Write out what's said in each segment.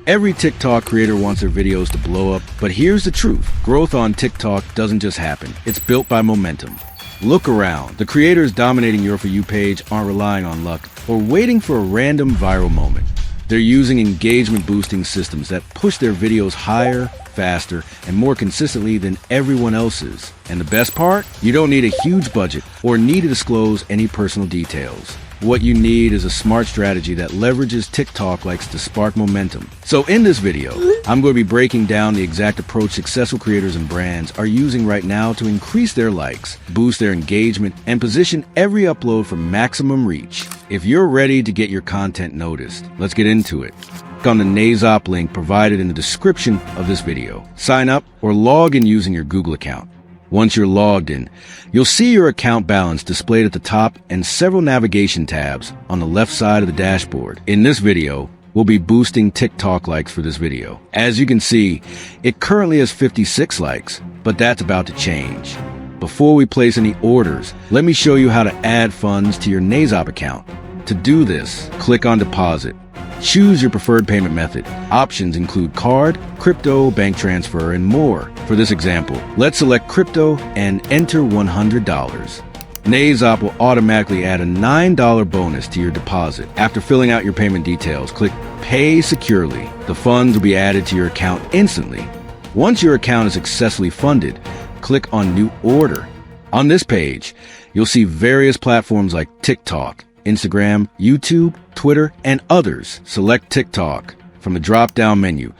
Every TikTok creator wants their videos to blow up, but here's the truth. Growth on TikTok doesn't just happen. It's built by momentum. Look around. The creators dominating your For You page aren't relying on luck or waiting for a random viral moment. They're using engagement-boosting systems that push their videos higher, faster, and more consistently than everyone else's. And the best part? You don't need a huge budget or need to disclose any personal details. What you need is a smart strategy that leverages TikTok likes to spark momentum. So in this video, I'm going to be breaking down the exact approach successful creators and brands are using right now to increase their likes, boost their engagement, and position every upload for maximum reach. If you're ready to get your content noticed, let's get into it. Click on the Naizop link provided in the description of this video. Sign up or log in using your Google account. Once you're logged in, you'll see your account balance displayed at the top and several navigation tabs on the left side of the dashboard. In this video, we'll be boosting TikTok likes for this video. As you can see, it currently has 56 likes, but that's about to change. Before we place any orders, let me show you how to add funds to your Naizop account. To do this, click on Deposit. Choose your preferred payment method. Options include card, crypto, bank transfer, and more. For this example, let's select crypto and enter $100. Naizop will automatically add a $9 bonus to your deposit. After filling out your payment details, click Pay Securely. The funds will be added to your account instantly. Once your account is successfully funded, click on New Order. On this page, you'll see various platforms like TikTok, Instagram, YouTube, Twitter, and others. Select TikTok from the drop-down menu.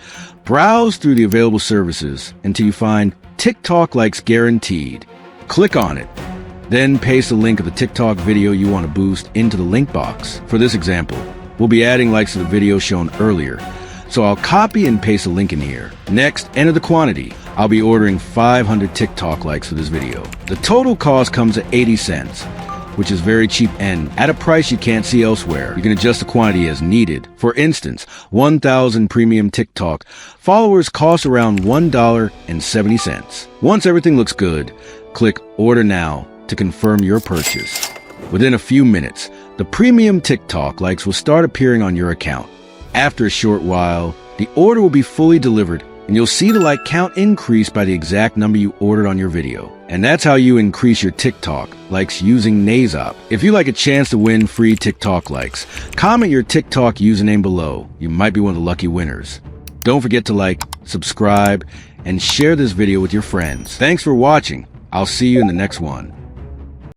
Browse through the available services until you find TikTok Likes Guaranteed. Click on it. Then paste the link of the TikTok video you want to boost into the link box. For this example, we'll be adding likes to the video shown earlier, so I'll copy and paste a link in here. Next, enter the quantity. I'll be ordering 500 TikTok likes for this video. The total cost comes at 80 cents. Which is very cheap and at a price you can't see elsewhere. You can adjust the quantity as needed. For instance, 1,000 premium TikTok followers cost around $1.70. Once everything looks good, click Order Now to confirm your purchase. Within a few minutes, the premium TikTok likes will start appearing on your account. After a short while, the order will be fully delivered and you'll see the like count increase by the exact number you ordered on your video. And that's how you increase your TikTok likes using Naizop. If you'd like a chance to win free TikTok likes, comment your TikTok username below. You might be one of the lucky winners. Don't forget to like, subscribe, and share this video with your friends. Thanks for watching. I'll see you in the next one.